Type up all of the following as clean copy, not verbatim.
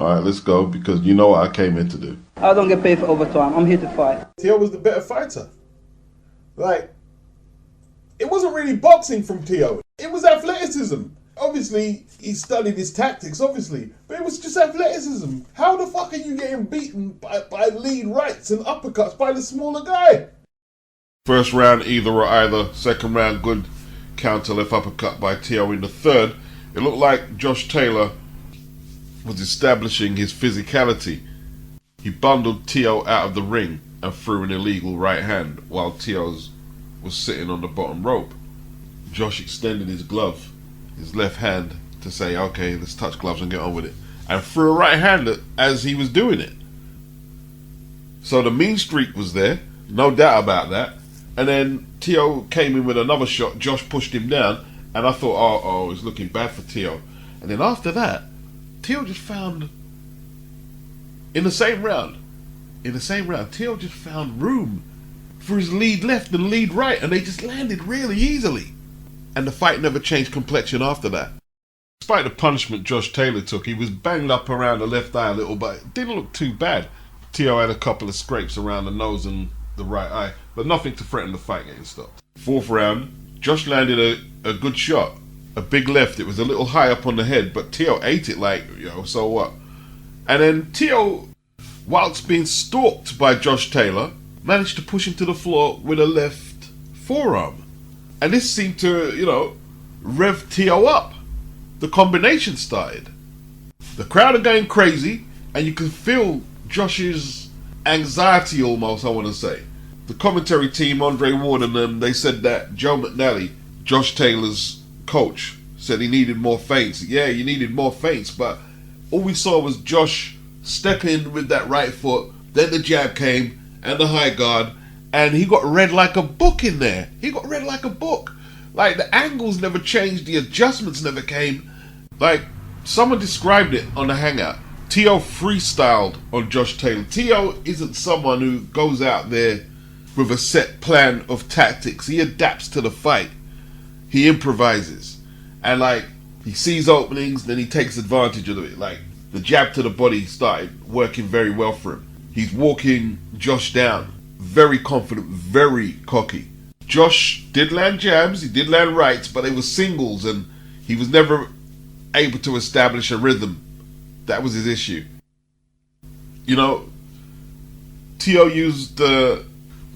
Alright, let's go, because you know what I came in to do. I don't get paid for overtime. I'm here to fight. Teo was the better fighter. Like, it wasn't really boxing from Teo. It was athleticism. Obviously, he studied his tactics, obviously. But it was just athleticism. How the fuck are you getting beaten by lead rights and uppercuts by the smaller guy? First round, either or either. Second round, good counter left uppercut by Teo. In the third, it looked like Josh Taylor was establishing his physicality. He bundled Teo out of the ring and threw an illegal right hand while Teo was sitting on the bottom rope. Josh extended his glove, his left hand, to say, okay, let's touch gloves and get on with it, and threw a right hand as he was doing it. So the mean streak was there, no doubt about that. And then Teo came in with another shot. Josh pushed him down, and I thought, oh, it's looking bad for Teo. And then after that, Teo just found, in the same round, Teo just found room for his lead left and lead right, and they just landed really easily. And the fight never changed complexion after that. Despite the punishment Josh Taylor took, he was banged up around the left eye a little, but it didn't look too bad. Teo had a couple of scrapes around the nose and the right eye, but nothing to threaten the fight getting stopped. Fourth round, Josh landed a good shot, a big left. It was a little high up on the head, but Teo ate it like, so what? And then Teo, whilst being stalked by Josh Taylor, managed to push him to the floor with a left forearm. And this seemed to, rev Teo up. The combination started. The crowd are going crazy, and you can feel Josh's anxiety almost, I want to say. The commentary team, Andre Ward and them, they said that Joe McNally, Josh Taylor's coach, said he needed more feints. Yeah, you needed more feints, but all we saw was Josh step in with that right foot, then the jab came, and the high guard, and he got read like a book in there. He got read like a book. Like, the angles never changed, the adjustments never came. Like, someone described it on the Hangout. Teo freestyled on Josh Taylor. Teo isn't someone who goes out there with a set plan of tactics. He adapts to the fight. He improvises. And, he sees openings, then he takes advantage of it. Like, the jab to the body started working very well for him. He's walking Josh down. Very confident, very cocky. Josh did land jabs, he did land rights, but they were singles, and he was never able to establish a rhythm. That was his issue. Teo used the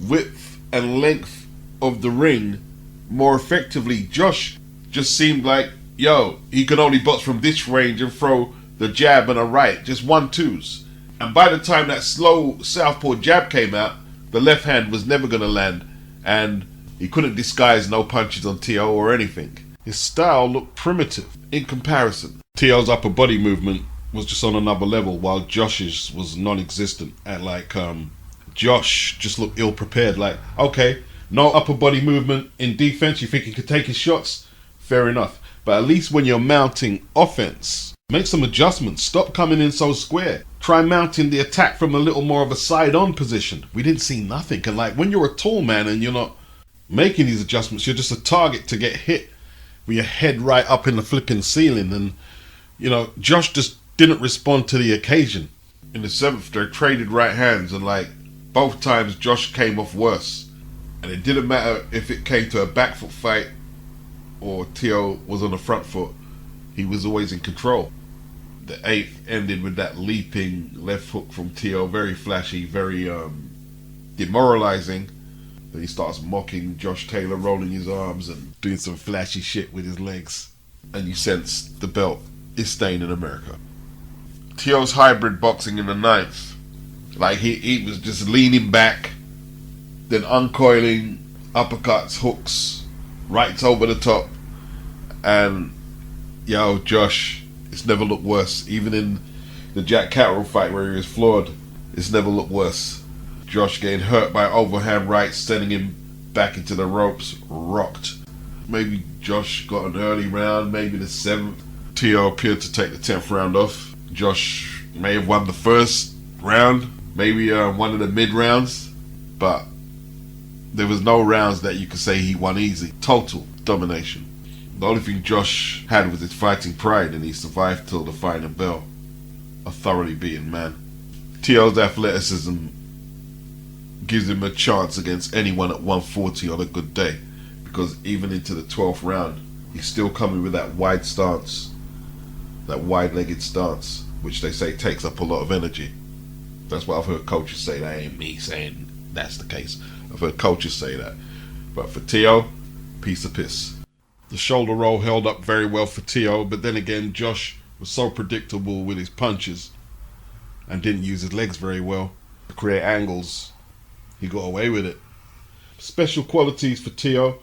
width and length of the ring more effectively. Josh just seemed like, he could only box from this range and throw the jab and a right, just 1-2s. And by the time that slow southpaw jab came out, the left hand was never going to land, and he couldn't disguise no punches on Teo or anything. His style looked primitive in comparison. Teo's upper body movement was just on another level, while Josh's was non-existent. And Josh just looked ill-prepared. Like, okay, no upper body movement in defense, you think he could take his shots? Fair enough. But at least when you're mounting offense, make some adjustments. Stop coming in so square. Try mounting the attack from a little more of a side-on position. We didn't see nothing. And when you're a tall man and you're not making these adjustments, you're just a target to get hit with your head right up in the flipping ceiling. And, Josh just didn't respond to the occasion. In the seventh, they traded right hands, and both times Josh came off worse. And it didn't matter if it came to a back foot fight or Teo was on the front foot. He was always in control. The eighth ended with that leaping left hook from Teo, very flashy, very demoralizing. Then he starts mocking Josh Taylor, rolling his arms and doing some flashy shit with his legs. And you sense the belt is staying in America. Teo's hybrid boxing in the ninth. He was just leaning back, then uncoiling, uppercuts, hooks, rights over the top. And, Josh, it's never looked worse. Even in the Jack Catterall fight where he was floored, it's never looked worse. Josh getting hurt by overhand rights, sending him back into the ropes, rocked. Maybe Josh got an early round, maybe the 7th. Teo appeared to take the 10th round off. Josh may have won the first round, maybe one of the mid rounds, but there was no rounds that you could say he won easy. Total domination. The only thing Josh had was his fighting pride, and he survived till the final bell. a thoroughly beaten man. Teo's athleticism gives him a chance against anyone at 140 on a good day, because even into the 12th round, he's still coming with that wide stance, that wide-legged stance, which they say takes up a lot of energy. That's what I've heard coaches say. That ain't me saying that's the case. I've heard coaches say that. But for Teo, piece of piss. The shoulder roll held up very well for Teo, but then again, Josh was so predictable with his punches and didn't use his legs very well to create angles. He got away with it. Special qualities for Teo.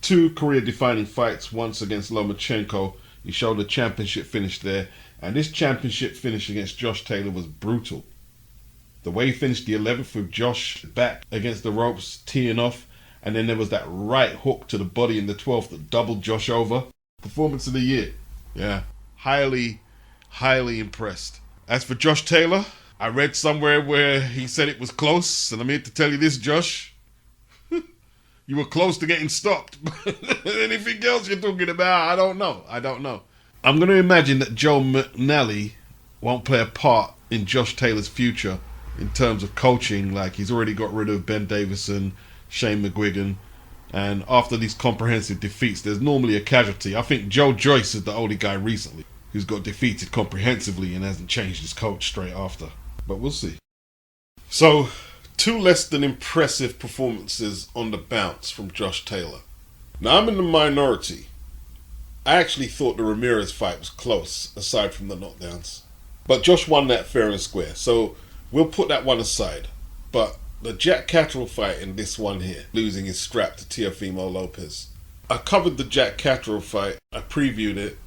2 career-defining fights, once against Lomachenko. He showed a championship finish there, and this championship finish against Josh Taylor was brutal. The way he finished the 11th with Josh back against the ropes, teeing off, and then there was that right hook to the body in the 12th that doubled Josh over. Performance of the year. Yeah, highly impressed. As for Josh Taylor, I read somewhere where he said it was close, and I'm here to tell you this, Josh. You were close to getting stopped. Anything else you're talking about, I don't know. I'm going to imagine that Joe McNally won't play a part in Josh Taylor's future in terms of coaching. Like, he's already got rid of Ben Davison, Shane McGuigan, and after these comprehensive defeats, there's normally a casualty. I think Joe Joyce is the only guy recently who's got defeated comprehensively and hasn't changed his coach straight after. But we'll see. So, 2 less than impressive performances on the bounce from Josh Taylor. Now, I'm in the minority. I actually thought the Ramirez fight was close, aside from the knockdowns. But Josh won that fair and square, so we'll put that one aside. But the Jack Catterall fight in this one here, losing his strap to Teofimo Lopez. I covered the Jack Catterall fight. I previewed it.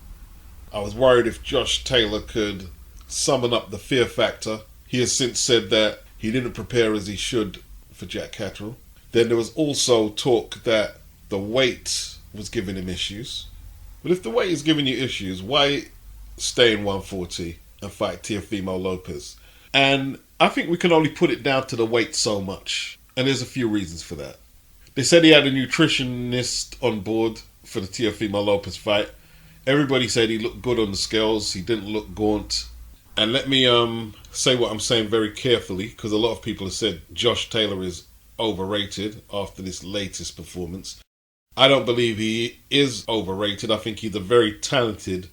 I was worried if Josh Taylor could summon up the fear factor. He has since said that he didn't prepare as he should for Jack Catterall. Then there was also talk that the weight was giving him issues. But if the weight is giving you issues, why stay in 140 and fight Teofimo Lopez? And I think we can only put it down to the weight so much. And there's a few reasons for that. They said he had a nutritionist on board for the Teofimo Lopez fight. Everybody said he looked good on the scales. He didn't look gaunt. And let me say what I'm saying very carefully, because a lot of people have said Josh Taylor is overrated after this latest performance. I don't believe he is overrated. I think he's a very talented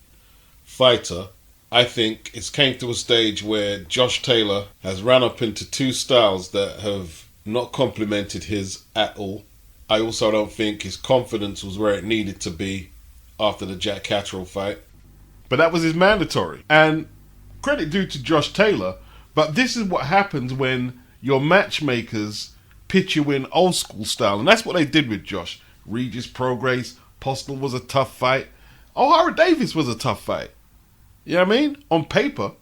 fighter. I think it's came to a stage where Josh Taylor has ran up into 2 styles that have not complemented his at all. I also don't think his confidence was where it needed to be after the Jack Catterall fight. But that was his mandatory. And credit due to Josh Taylor, but this is what happens when your matchmakers pitch you in old school style. And that's what they did with Josh. Regis Prograis, Postel was a tough fight. O'Hara Davis was a tough fight. You know what I mean? On paper,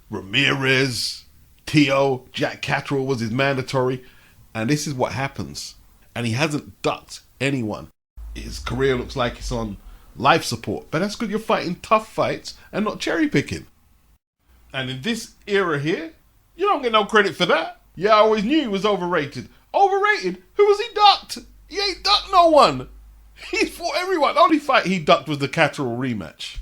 Ramirez, Teo, Jack Catterall was his mandatory. And this is what happens. And he hasn't ducked anyone. His career looks like it's on life support. But that's because you're fighting tough fights and not cherry picking. And in this era here, you don't get no credit for that. Yeah, I always knew he was overrated. Overrated? Who was he ducked? He ain't ducked no one. He fought everyone. The only fight he ducked was the Catterall rematch.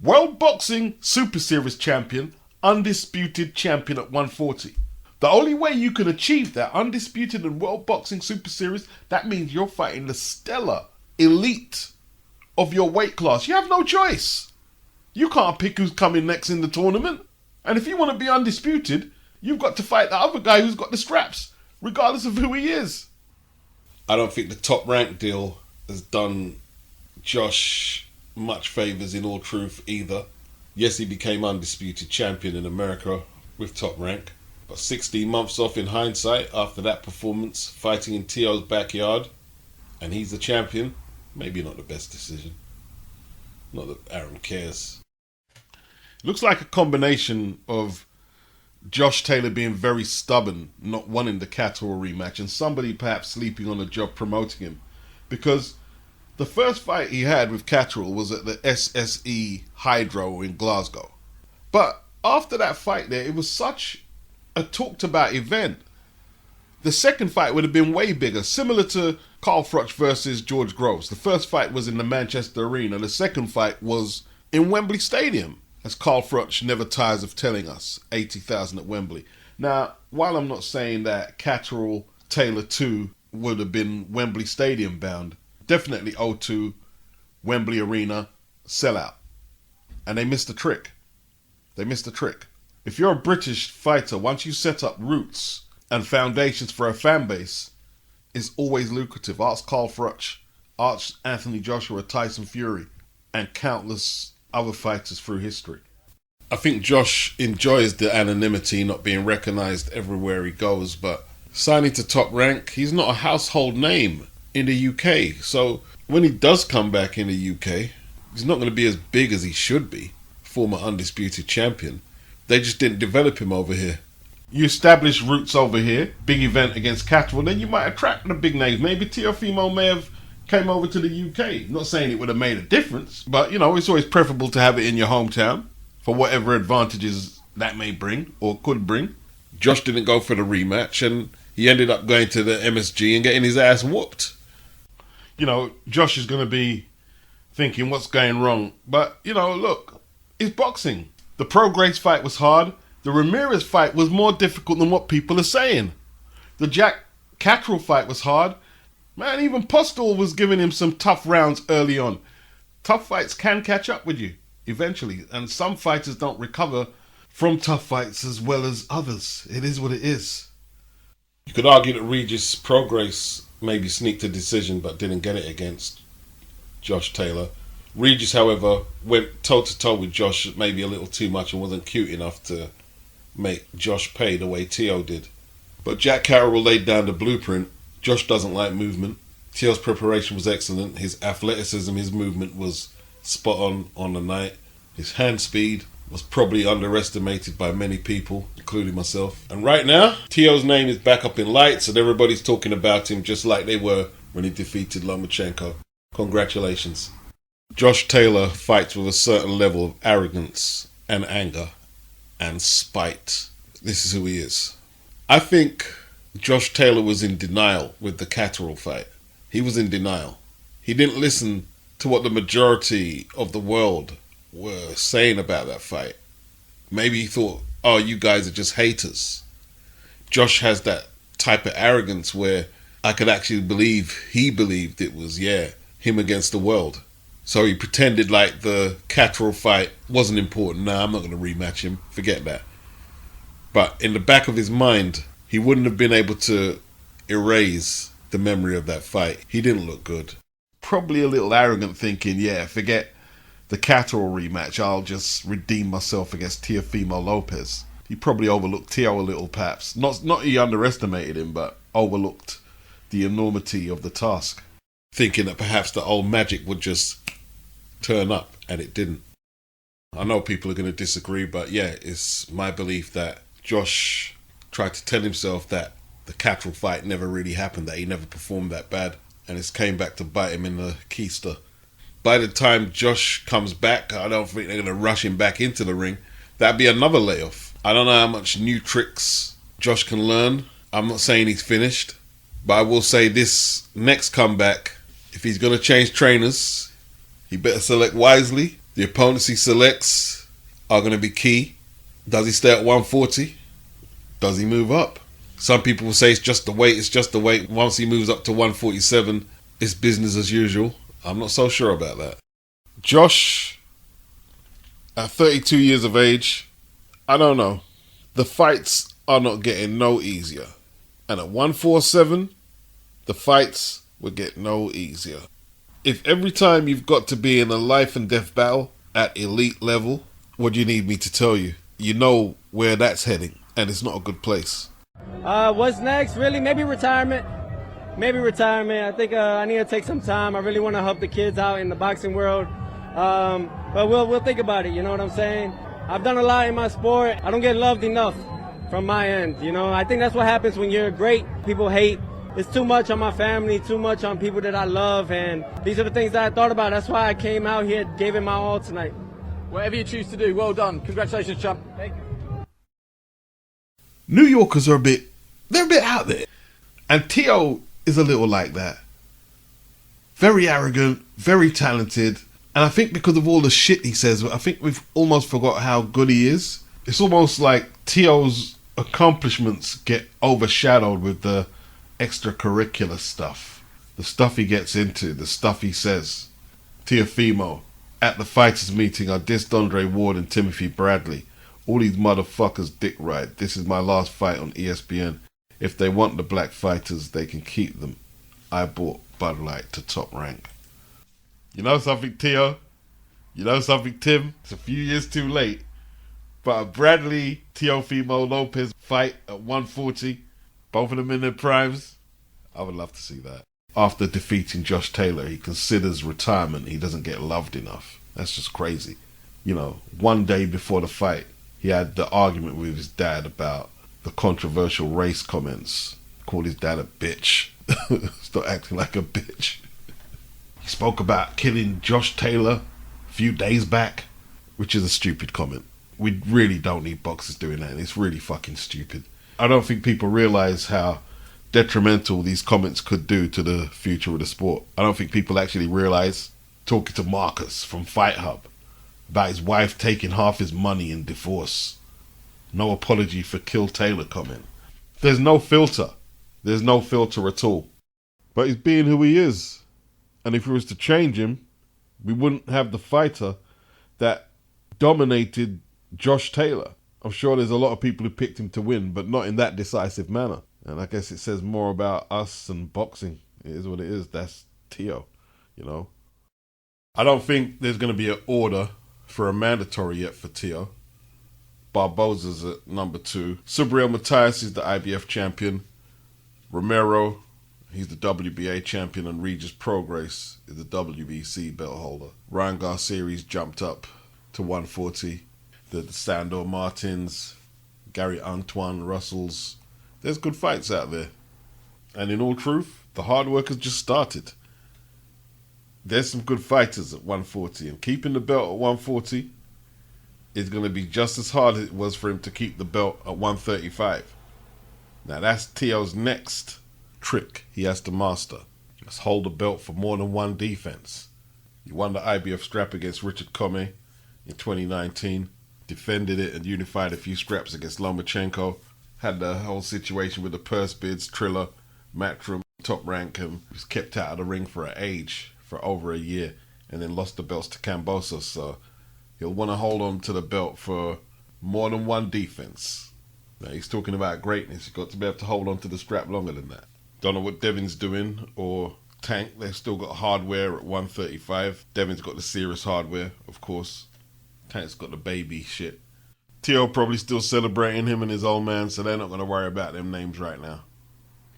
World Boxing Super Series champion, undisputed champion at 140. The only way you can achieve that, undisputed in World Boxing Super Series, that means you're fighting the stellar elite of your weight class. You have no choice. You can't pick who's coming next in the tournament. And if you want to be undisputed, you've got to fight the other guy who's got the straps, regardless of who he is. I don't think the Top Rank deal has done Josh much favours in all truth either. Yes, he became undisputed champion in America with Top Rank, but 16 months off in hindsight after that performance, fighting in Teo's backyard, and he's the champion. Maybe not the best decision. Not that Aaron cares. Looks like a combination of Josh Taylor being very stubborn, not wanting the Catterall rematch, and somebody perhaps sleeping on the job promoting him. Because the first fight he had with Catterall was at the SSE Hydro in Glasgow. But after that fight there, it was such a talked about event. The second fight would have been way bigger, similar to Carl Froch versus George Groves. The first fight was in the Manchester Arena. The second fight was in Wembley Stadium. as Carl Froch never tires of telling us, 80,000 at Wembley. Now, while I'm not saying that Catterall Taylor 2 would have been Wembley Stadium bound, definitely O2, Wembley Arena, sellout. And they missed the trick. They missed the trick. If you're a British fighter, once you set up roots and foundations for a fan base, it's always lucrative. Ask Carl Froch, ask Anthony Joshua, Tyson Fury, and countless other fighters through history. I think Josh enjoys the anonymity, not being recognised everywhere he goes, but signing to Top Rank, he's not a household name in the UK. So when he does come back in the UK, he's not going to be as big as he should be, former undisputed champion. They just didn't develop him over here. You establish roots over here, big event against Catterall, then you might attract the big names. Maybe Teofimo may have came over to the UK. Not saying it would have made a difference, but you know, it's always preferable to have it in your hometown for whatever advantages that may bring or could bring. Josh didn't go for the rematch and he ended up going to the MSG and getting his ass whooped. You know, Josh is going to be thinking what's going wrong. But, you know, look, it's boxing. The Pro Grace fight was hard. The Ramirez fight was more difficult than what people are saying. The Jack Catterall fight was hard. Man, even Postol was giving him some tough rounds early on. Tough fights can catch up with you eventually. And some fighters don't recover from tough fights as well as others. It is what it is. You could argue that Regis Pro Grace maybe sneaked a decision but didn't get it against Josh Taylor. Regis, however, went toe-to-toe with Josh maybe a little too much and wasn't cute enough to make Josh pay the way Teo did. But Jack Catterall laid down the blueprint. Josh doesn't like movement. Teo's preparation was excellent. His athleticism, his movement was spot on the night. His hand speed was probably underestimated by many people, including myself. And right now, Teo's name is back up in lights and everybody's talking about him just like they were when he defeated Lomachenko. Congratulations. Josh Taylor fights with a certain level of arrogance and anger and spite. This is who he is. I think Josh Taylor was in denial with the Catterall fight. He was in denial. He didn't listen to what the majority of the world were saying about that fight. Maybe he thought, oh, you guys are just haters. Josh has that type of arrogance where I could actually believe he believed it was, him against the world. So he pretended like the Catterall fight wasn't important. Nah, I'm not going to rematch him. Forget that. But in the back of his mind, he wouldn't have been able to erase the memory of that fight. He didn't look good. Probably a little arrogant thinking, forget the Catterall rematch. I'll just redeem myself against Teofimo Lopez. He probably overlooked Teo a little, perhaps. Not he underestimated him, but overlooked the enormity of the task. Thinking that perhaps the old magic would just turn up, and it didn't. I know people are going to disagree, but it's my belief that Josh tried to tell himself that the Catterall fight never really happened, that he never performed that bad, and it's came back to bite him in the keister. By the time Josh comes back, I don't think they're going to rush him back into the ring. That'd be another layoff. I don't know how much new tricks Josh can learn. I'm not saying he's finished, but I will say this next comeback, if he's going to change trainers, he better select wisely. The opponents he selects are going to be key. Does he stay at 140? Does he move up? Some people will say it's just the weight. Once he moves up to 147, it's business as usual. I'm not so sure about that. Josh, at 32 years of age, I don't know. The fights are not getting no easier. And at 147, the fights will get no easier. If every time you've got to be in a life and death battle at elite level, what do you need me to tell you? You know where that's heading, and it's not a good place. What's next? Really, maybe retirement. I think I need to take some time. I really want to help the kids out in the boxing world. But we'll think about it, you know what I'm saying? I've done a lot in my sport. I don't get loved enough from my end, you know? I think that's what happens when you're great. People hate. It's too much on my family, too much on people that I love, and these are the things that I thought about. That's why I came out here, gave it my all tonight. Whatever you choose to do, well done. Congratulations, champ. Thank you. New Yorkers are they're a bit out there. And Teo is a little like that. Very arrogant, very talented, And I think because of all the shit he says, I think we've almost forgot how good he is. It's almost like Teo's accomplishments get overshadowed with the extracurricular stuff. The stuff he gets into, the stuff he says. Teofimo, at the fighters meeting, I dissed Andre Ward and Timothy Bradley. All these motherfuckers dick ride. This is my last fight on ESPN. If they want the black fighters, they can keep them. I bought Bud Light to Top Rank. You know something, Teo? You know something, Tim? It's a few years too late. But a Bradley Teofimo Lopez fight at 140, both of them in their primes, I would love to see that. After defeating Josh Taylor, he considers retirement. He doesn't get loved enough. That's just crazy. You know, one day before the fight, he had the argument with his dad about the controversial race comments. Called his dad a bitch. Stop acting like a bitch. He spoke about killing Josh Taylor a few days back, which is a stupid comment. We really don't need boxers doing that, and it's really fucking stupid. I don't think people realise how detrimental these comments could do to the future of the sport. I don't think people actually realise, talking to Marcus from Fight Hub, about his wife taking half his money in divorce. No apology for Kill Taylor comment. There's no filter. There's no filter at all. But he's being who he is. And if we was to change him, we wouldn't have the fighter that dominated Josh Taylor. I'm sure there's a lot of people who picked him to win, but not in that decisive manner. And I guess it says more about us and boxing. It is what it is. That's Teo, you know. I don't think there's going to be an order for a mandatory yet for Teo. Barboza's at number 2. Subriel Matias is the IBF champion. Romero, he's the WBA champion, and Regis Prograis is the WBC belt holder. Ryan Garcia's jumped up to 140. The Sandor Martins, Gary Antoine Russells. There's good fights out there. And in all truth, the hard work has just started. There's some good fighters at 140, and keeping the belt at 140 is going to be just as hard as it was for him to keep the belt at 135. Now that's Teo's next trick he has to master. Let's hold the belt for more than one defense. He won the IBF strap against Richard Comey in 2019, defended it and unified a few straps against Lomachenko, had the whole situation with the purse bids, Triller, Matchroom, Top Rank, and was kept out of the ring for an age for over a year, and then lost the belts to Cambosos. So he'll want to hold on to the belt for more than one defense. Now he's talking about greatness. You've got to be able to hold on to the strap longer than that. Don't know what Devin's doing, or Tank. They've still got hardware at 135. Devin's got the serious hardware, of course. Tank's got the baby shit. Teo probably still celebrating him and his old man, so they're not going to worry about them names right now.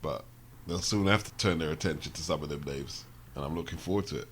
But they'll soon have to turn their attention to some of them names, and I'm looking forward to it.